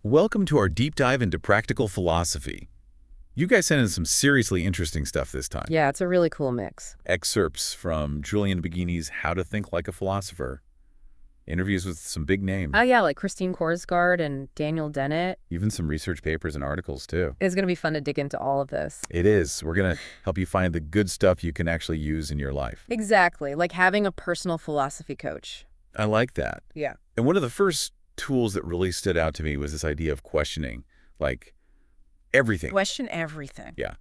Welcome to our deep dive into practical philosophy. You guys sent in some seriously interesting stuff this time. Yeah, it's a really cool mix. Excerpts from Julian Baggini's How to Think Like a Philosopher, interviews with some big names, Oh, yeah, like Christine Korsgaard and Daniel Dennett. even some research papers and articles too. It's going to be fun to dig into all of this. It is. We're going to help you find the good stuff you can actually use in your life. Exactly, like having a personal philosophy coach. I like that. Yeah. And one of the first tools that really stood out to me was this idea of questioning, like everything. Question everything. Yeah.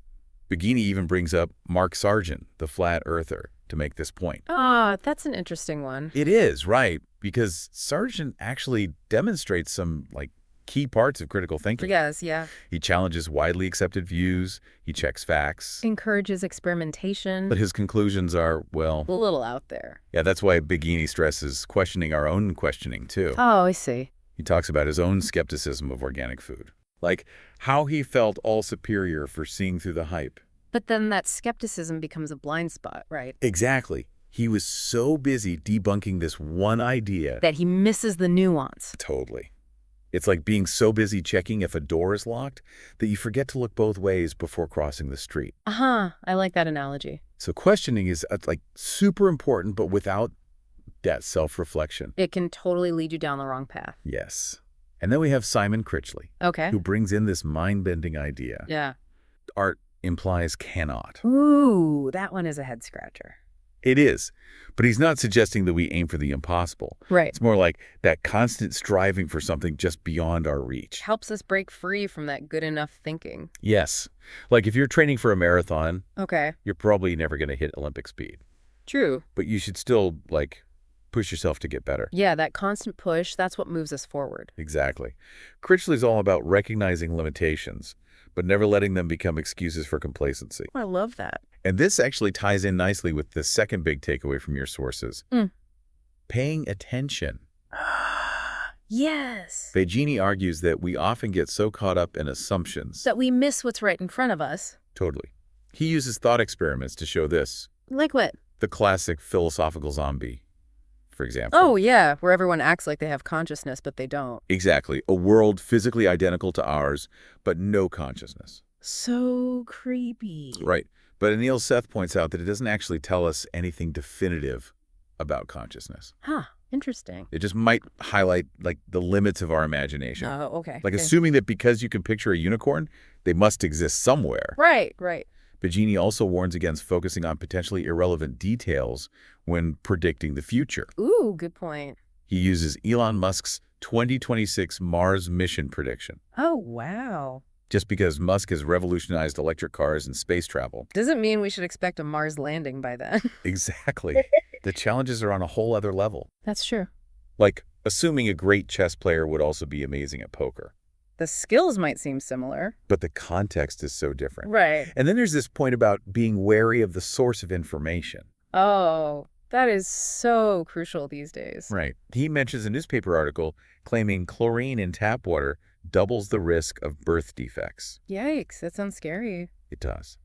Baggini even brings up Mark Sargent, the flat earther, to make this point. Ah, that's an interesting one. It is, right, because Sargent actually demonstrates some, key parts of critical thinking. Yes, yeah. He challenges widely accepted views, he checks facts, Encourages experimentation. but his conclusions are, well, A little out there. yeah, that's why Baggini stresses questioning our own questioning, too. Oh, I see. He talks about his own skepticism of organic food, like how he felt all superior for seeing through the hype. But then that skepticism becomes a blind spot, right? Exactly. He was so busy debunking this one idea. That he misses the nuance. Totally. It's like being so busy checking if a door is locked that you forget to look both ways before crossing the street. Uh-huh, I like that analogy. So questioning is super important, but without that self-reflection. It can totally lead you down the wrong path. Yes. And then we have Simon Critchley, Okay. who brings in this mind-bending idea. Yeah. Art implies cannot. Ooh, that one is a head scratcher. It is, but he's not suggesting that we aim for the impossible. Right. It's more like that constant striving for something just beyond our reach. Helps us break free from that good enough thinking. Yes. Like if you're training for a marathon, Okay. you're probably never going to hit Olympic speed. True. But you should still, push yourself to get better. Yeah, that constant push, that's what moves us forward. Exactly. Critchley's all about recognizing limitations, but never letting them become excuses for complacency. I love that. And this actually ties in nicely with the second big takeaway from your sources. Paying attention. Yes. Baggini argues that we often get so caught up in assumptions. That we miss what's right in front of us. Totally. He uses thought experiments to show this. Like what? The classic philosophical zombie, for example. Oh, yeah, where everyone acts like they have consciousness, but they don't. Exactly. A world physically identical to ours, but no consciousness. So creepy. Right. But Anil Seth points out that it doesn't actually tell us anything definitive about consciousness. Huh, interesting. It just might highlight, the limits of our imagination. Oh, okay. Assuming that because you can picture a unicorn, they must exist somewhere. Right, right. Baggini also warns against focusing on potentially irrelevant details when predicting the future. Ooh, good point. He uses Elon Musk's 2026 Mars mission prediction. Oh, wow. Just because Musk has revolutionized electric cars and space travel. Doesn't mean we should expect a Mars landing by then. Exactly. The challenges are on a whole other level. That's true. Like, assuming a great chess player would also be amazing at poker. The skills might seem similar. But the context is so different. Right. And then there's this point about being wary of the source of information. Oh, that is so crucial these days. Right. He mentions a newspaper article claiming chlorine in tap water doubles the risk of birth defects. Yikes, that sounds scary. It does.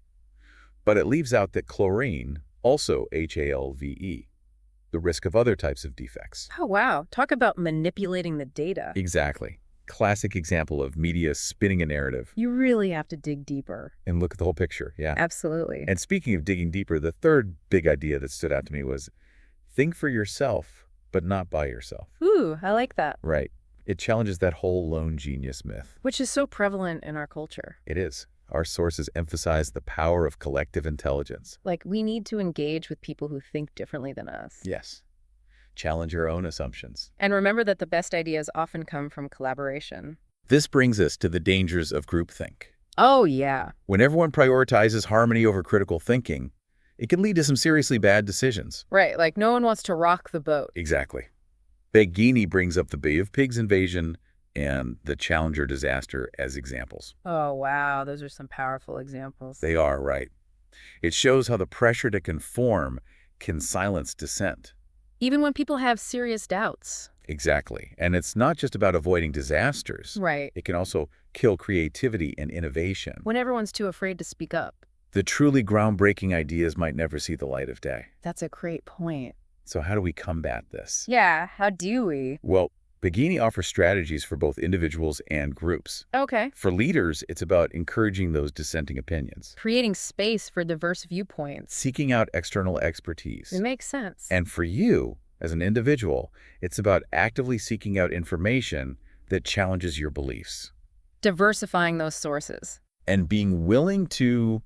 But it leaves out that chlorine, also HALVE, the risk of other types of defects. Oh, wow. Talk about manipulating the data. Exactly. Classic example of media spinning a narrative. You really have to dig deeper. And look at the whole picture, yeah. Absolutely. And speaking of digging deeper, the third big idea that stood out to me was think for yourself, but not by yourself. Ooh, I like that. Right. It challenges that whole lone genius myth. Which is so prevalent in our culture. It is. Our sources emphasize the power of collective intelligence. Like, we need to engage with people who think differently than us. Yes. Challenge your own assumptions. And remember that the best ideas often come from collaboration. This brings us to the dangers of groupthink. Oh, yeah. When everyone prioritizes harmony over critical thinking, it can lead to some seriously bad decisions. Right, like no one wants to rock the boat. Exactly. Baggini brings up the Bay of Pigs invasion and the Challenger disaster as examples. Oh, wow. Those are some powerful examples. They are, right. It shows how the pressure to conform can silence dissent. Even when people have serious doubts. Exactly. And it's not just about avoiding disasters. Right. It can also kill creativity and innovation. When everyone's too afraid to speak up. The truly groundbreaking ideas might never see the light of day. That's a great point. So how do we combat this? Yeah, how do we? Well, Baggini offers strategies for both individuals and groups. Okay. For leaders, it's about encouraging those dissenting opinions, Creating space for diverse viewpoints. seeking out external expertise. It makes sense. And for you, as an individual, it's about actively seeking out information that challenges your beliefs. Diversifying those sources. And being willing to,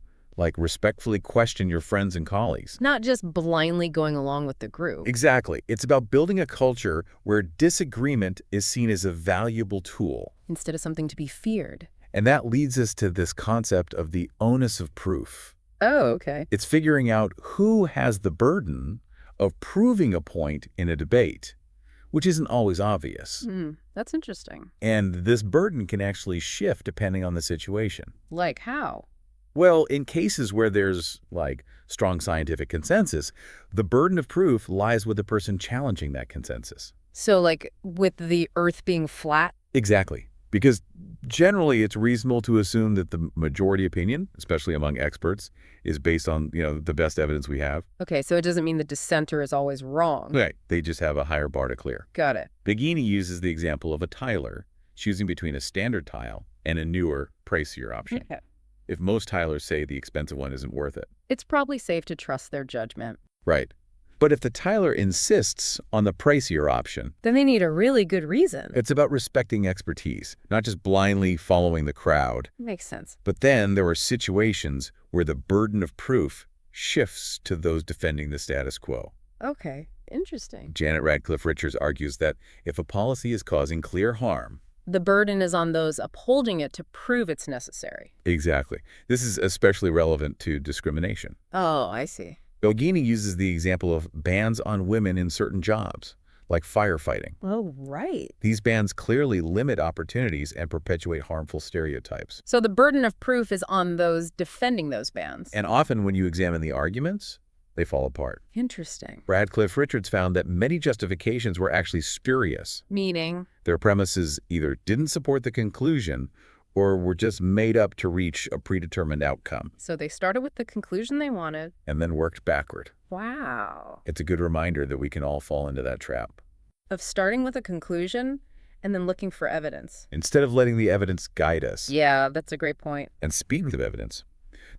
respectfully question your friends and colleagues. Not just blindly going along with the group. Exactly. It's about building a culture where disagreement is seen as a valuable tool. Instead of something to be feared. And that leads us to this concept of the onus of proof. Oh, okay. It's figuring out who has the burden of proving a point in a debate, which isn't always obvious. That's interesting. And this burden can actually shift depending on the situation. Like how? Well, in cases where there's, strong scientific consensus, the burden of proof lies with the person challenging that consensus. So, with the Earth being flat? Exactly. Because generally it's reasonable to assume that the majority opinion, especially among experts, is based on, the best evidence we have. Okay, so it doesn't mean the dissenter is always wrong. Right. They just have a higher bar to clear. Got it. Baggini uses the example of a tiler choosing between a standard tile and a newer, pricier option. Okay. If most tilers say the expensive one isn't worth it. It's probably safe to trust their judgment. Right. But if the tiler insists on the pricier option, then they need a really good reason. it's about respecting expertise, not just blindly following the crowd. Makes sense. But then there are situations where the burden of proof shifts to those defending the status quo. Okay, interesting. Janet Radcliffe Richards argues that if a policy is causing clear harm, The burden is on those upholding it to prove it's necessary. exactly. This is especially relevant to discrimination. Oh, I see. Baggini uses the example of bans on women in certain jobs, like firefighting. Oh, right. These bans clearly limit opportunities and perpetuate harmful stereotypes. So the burden of proof is on those defending those bans. And often when you examine the arguments, they fall apart. Interesting. Radcliffe Richards found that many justifications were actually spurious. Meaning? Their premises either didn't support the conclusion or were just made up to reach a predetermined outcome, So they started with the conclusion they wanted. and then worked backward. Wow. It's a good reminder that we can all fall into that trap. Of starting with a conclusion and then looking for evidence. Instead of letting the evidence guide us. Yeah, that's a great point. And speaking of evidence,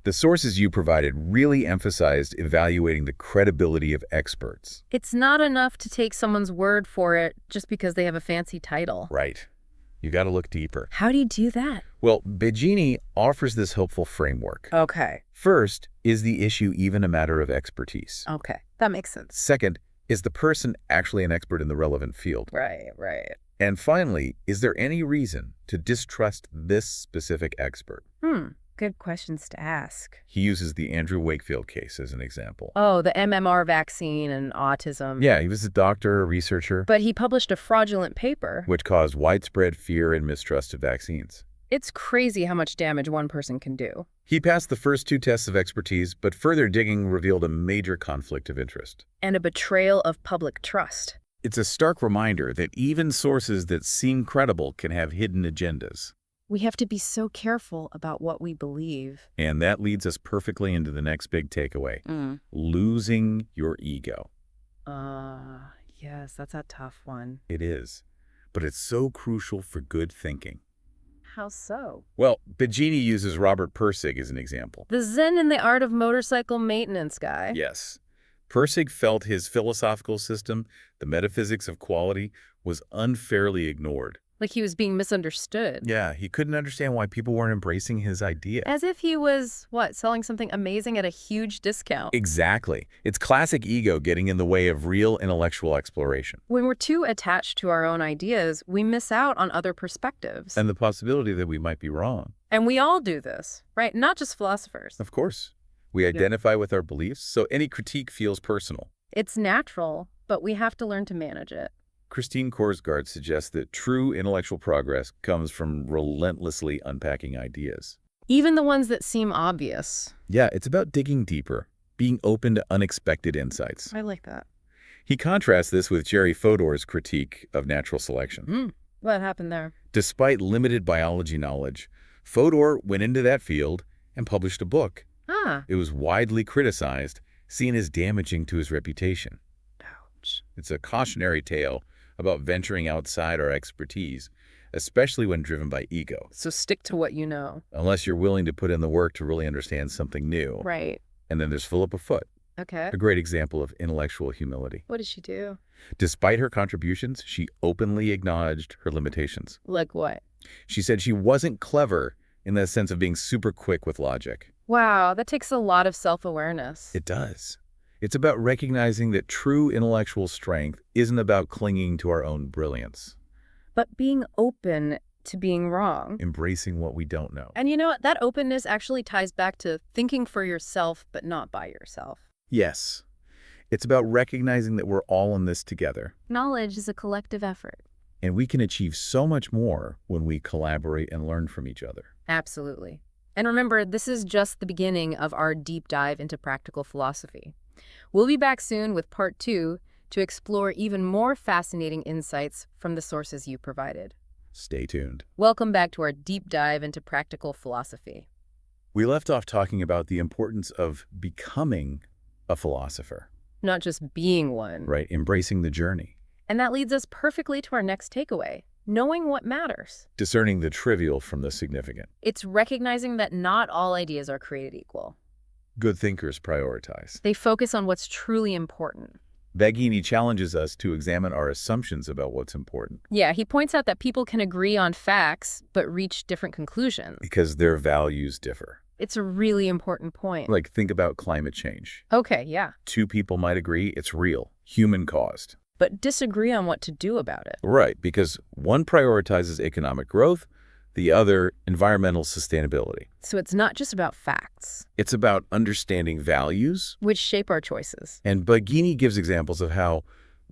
the sources you provided really emphasized evaluating the credibility of experts. It's not enough to take someone's word for it just because they have a fancy title. Right. You got to look deeper. How do you do that? Well, Baggini offers this helpful framework. Okay. First, is the issue even a matter of expertise? Okay. That makes sense. Second, is the person actually an expert in the relevant field? Right. And finally, is there any reason to distrust this specific expert? Good questions to ask. He uses the Andrew Wakefield case as an example. Oh, the MMR vaccine and autism. Yeah, he was a doctor, a researcher, But he published a fraudulent paper. which caused widespread fear and mistrust of vaccines. It's crazy how much damage one person can do. He passed the first 2 tests of expertise, but further digging revealed a major conflict of interest. And a betrayal of public trust. It's a stark reminder that even sources that seem credible can have hidden agendas. We have to be so careful about what we believe. And that leads us perfectly into the next big takeaway. Losing your ego. Yes, that's a tough one. It is. But it's so crucial for good thinking. How so? Well, Baggini uses Robert Pirsig as an example. The Zen and the Art of Motorcycle Maintenance guy. Yes. Pirsig felt his philosophical system, the metaphysics of quality, was unfairly ignored. Like he was being misunderstood. Yeah, he couldn't understand why people weren't embracing his idea. As if he was, selling something amazing at a huge discount. Exactly. It's classic ego getting in the way of real intellectual exploration. When we're too attached to our own ideas, we miss out on other perspectives. And the possibility that we might be wrong. And we all do this, right? Not just philosophers. Of course. We identify with our beliefs, so any critique feels personal. It's natural, but we have to learn to manage it. Christine Korsgaard suggests that true intellectual progress comes from relentlessly unpacking ideas. Even the ones that seem obvious. Yeah, it's about digging deeper, being open to unexpected insights. I like that. He contrasts this with Jerry Fodor's critique of natural selection. What happened there? Despite limited biology knowledge, Fodor went into that field and published a book. It was widely criticized, seen as damaging to his reputation. Ouch. It's a cautionary tale about venturing outside our expertise, especially when driven by ego, So stick to what you know. unless you're willing to put in the work to really understand something new. Right. And then there's Philippa Foot, Okay. a great example of intellectual humility. What did she do? Despite her contributions, she openly acknowledged her limitations. Like what? She said she wasn't clever in the sense of being super quick with logic. Wow, that takes a lot of self-awareness. It does. It's about recognizing that true intellectual strength isn't about clinging to our own brilliance, But being open to being wrong. embracing what we don't know. And you know what? That openness actually ties back to thinking for yourself, but not by yourself. Yes, it's about recognizing that we're all in this together, Knowledge is a collective effort. and we can achieve so much more when we collaborate and learn from each other. Absolutely. And remember, this is just the beginning of our deep dive into practical philosophy. We'll be back soon with part 2 to explore even more fascinating insights from the sources you provided. Stay tuned. Welcome back to our deep dive into practical philosophy. We left off talking about the importance of becoming a philosopher, Not just being one. right? Embracing the journey, And that leads us perfectly to our next takeaway, knowing what matters. discerning the trivial from the significant. It's recognizing that not all ideas are created equal. Good thinkers prioritize. They focus on what's truly important. Baggini challenges us to examine our assumptions about what's important, Yeah, he points out that people can agree on facts, but reach different conclusions. because their values differ. It's a really important point. Like, think about climate change. Okay, yeah, Two people might agree it's real, human-caused. but disagree on what to do about it. Right, because one prioritizes economic growth, the other environmental sustainability. So it's not just about facts, It's about understanding values, which shape our choices. and Baggini gives examples of how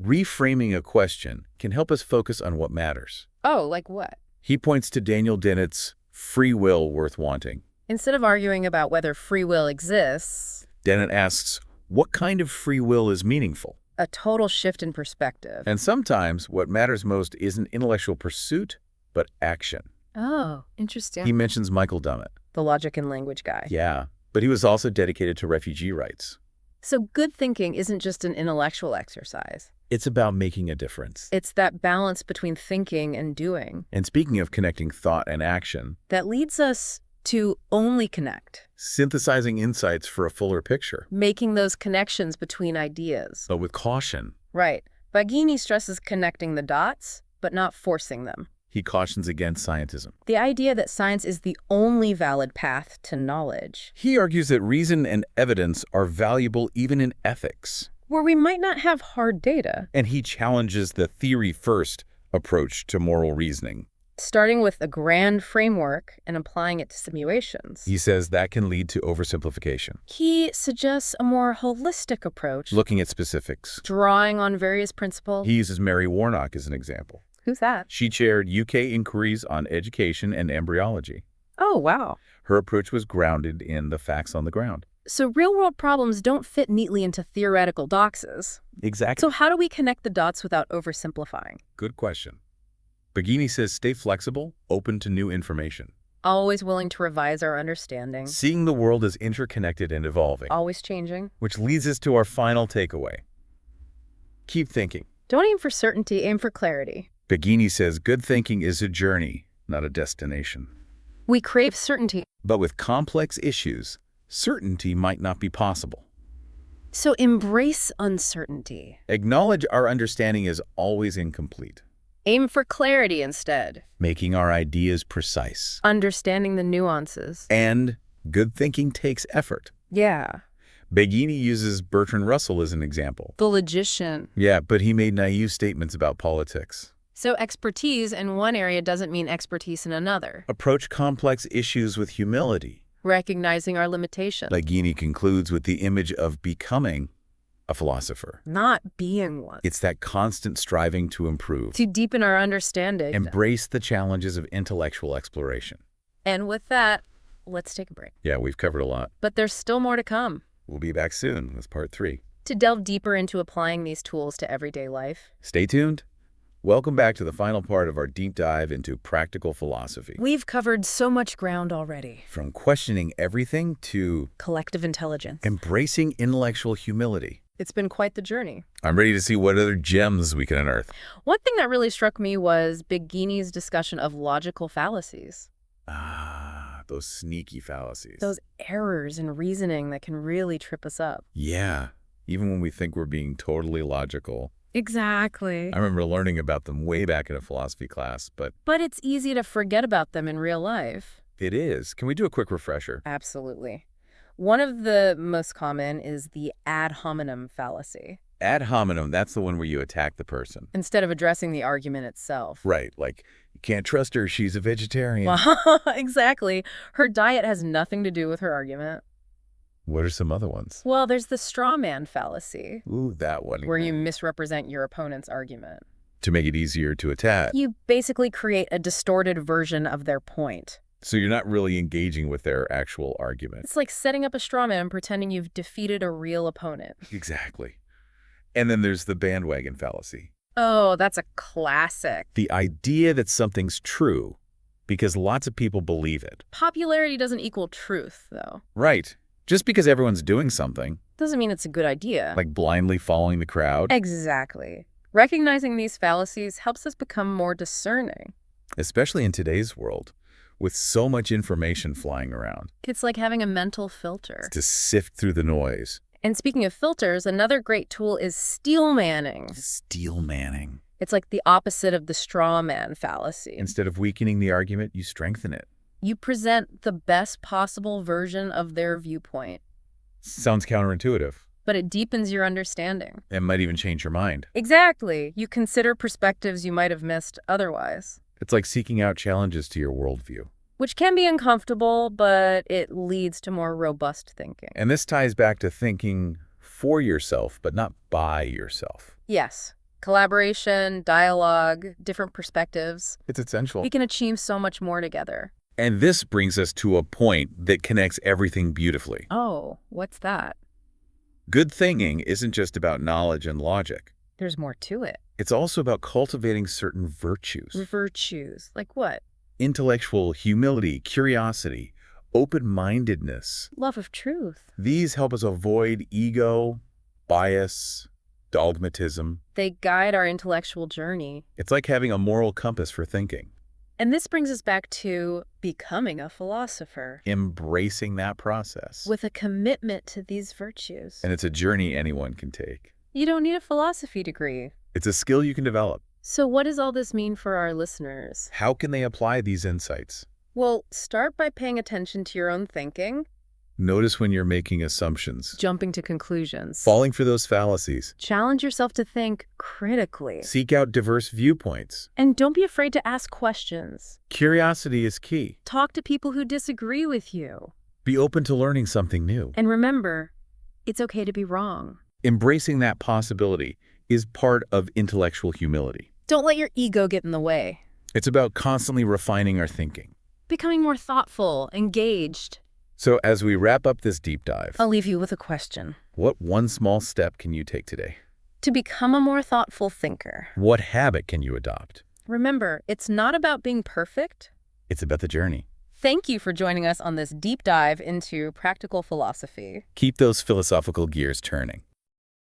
reframing a question can help us focus on what matters. Oh, like what? He points to Daniel Dennett's free will worth wanting. Instead of arguing about whether free will exists, Dennett asks, what kind of free will is meaningful? a total shift in perspective. And sometimes what matters most isn't intellectual pursuit, but action. Oh, interesting. He mentions Michael Dummett. The logic and language guy. Yeah, but he was also dedicated to refugee rights. So good thinking isn't just an intellectual exercise. It's about making a difference. It's that balance between thinking and doing And speaking of connecting thought and action, that leads us to only connect, synthesizing insights for a fuller picture, making those connections between ideas. but with caution. Right. Baggini stresses connecting the dots, but not forcing them. He cautions against scientism. The idea that science is the only valid path to knowledge, He argues that reason and evidence are valuable even in ethics. where we might not have hard data, And he challenges the theory-first approach to moral reasoning. starting with a grand framework and applying it to simulations. He says that can lead to oversimplification. He suggests a more holistic approach, Looking at specifics, drawing on various principles. he uses Mary Warnock as an example. Who's that? She chaired UK inquiries on education and embryology. Oh, wow. Her approach was grounded in the facts on the ground. So real-world problems don't fit neatly into theoretical boxes. Exactly. So how do we connect the dots without oversimplifying? Good question. Baggini says stay flexible, open to new information. Always willing to revise our understanding. Seeing the world as interconnected and evolving. Always changing. Which leads us to our final takeaway. Keep thinking. Don't aim for certainty, aim for clarity. Baggini says good thinking is a journey, not a destination. We crave certainty. But with complex issues, certainty might not be possible. So embrace uncertainty. Acknowledge our understanding is always incomplete, Aim for clarity instead. making our ideas precise. Understanding the nuances. And good thinking takes effort. Yeah. Baggini uses Bertrand Russell as an example. The logician. Yeah, but he made naive statements about politics. So expertise in one area doesn't mean expertise in another. Approach complex issues with humility. Recognizing our limitations. Baggini concludes with the image of becoming a philosopher. Not being one. It's that constant striving to improve, To deepen our understanding. embrace the challenges of intellectual exploration. And with that, let's take a break. Yeah, we've covered a lot. But there's still more to come. We'll be back soon with part 3. To delve deeper into applying these tools to everyday life, Stay tuned. Welcome back to the final part of our deep dive into practical philosophy. we've covered so much ground already. From questioning everything to Collective intelligence. embracing intellectual humility. It's been quite the journey. I'm ready to see what other gems we can unearth. One thing that really struck me was Baggini's discussion of logical fallacies. Ah, those sneaky fallacies. Those errors in reasoning that can really trip us up. Yeah, even when we think we're being totally logical. Exactly. I remember learning about them way back in a philosophy class, but But it's easy to forget about them in real life. it is. Can we do a quick refresher? Absolutely. One of the most common is the ad hominem fallacy. Ad hominem, that's the one where you attack the person. Instead of addressing the argument itself. Right, like, you can't trust her, she's a vegetarian. Exactly. Her diet has nothing to do with her argument. What are some other ones? Well, there's the straw man fallacy, Ooh, that one. where you misrepresent your opponent's argument. To make it easier to attack. You basically create a distorted version of their point. So you're not really engaging with their actual argument. It's like setting up a straw man and pretending you've defeated a real opponent. Exactly. And then there's the bandwagon fallacy. Oh, that's a classic. The idea that something's true because lots of people believe it. Popularity doesn't equal truth, though. Right. Just because everyone's doing something. Doesn't mean it's a good idea. Like blindly following the crowd. Exactly. Recognizing these fallacies helps us become more discerning. Especially in today's world, with so much information flying around. It's like having a mental filter. To sift through the noise. And speaking of filters, another great tool is steel manning. Steel manning. It's like the opposite of the straw man fallacy. Instead of weakening the argument, you strengthen it. You present the best possible version of their viewpoint. Sounds counterintuitive. But it deepens your understanding. It might even change your mind. Exactly. You consider perspectives you might have missed otherwise. It's like seeking out challenges to your worldview. Which can be uncomfortable, but it leads to more robust thinking. And this ties back to thinking for yourself, but not by yourself. Yes. Collaboration, dialogue, different perspectives. It's essential. We can achieve so much more together. And this brings us to a point that connects everything beautifully. Oh, what's that? Good thinking isn't just about knowledge and logic. There's more to it. It's also about cultivating certain virtues. Virtues. Like what? Intellectual humility, curiosity, open-mindedness. Love of truth. These help us avoid ego, bias, dogmatism. They guide our intellectual journey. It's like having a moral compass for thinking. And this brings us back to becoming a philosopher. Embracing that process. With a commitment to these virtues. And it's a journey anyone can take. You don't need a philosophy degree. It's a skill you can develop. So what does all this mean for our listeners? How can they apply these insights? Well, start by paying attention to your own thinking. Notice when you're making assumptions. Jumping to conclusions. Falling for those fallacies. Challenge yourself to think critically. Seek out diverse viewpoints. And don't be afraid to ask questions. Curiosity is key. Talk to people who disagree with you. Be open to learning something new. And remember, it's okay to be wrong. Embracing that possibility is part of intellectual humility. Don't let your ego get in the way. It's about constantly refining our thinking. Becoming more thoughtful, engaged. So as we wrap up this deep dive, I'll leave you with a question. what one small step can you take today? To become a more thoughtful thinker. What habit can you adopt? Remember, it's not about being perfect. It's about the journey. Thank you for joining us on this deep dive into practical philosophy. Keep those philosophical gears turning.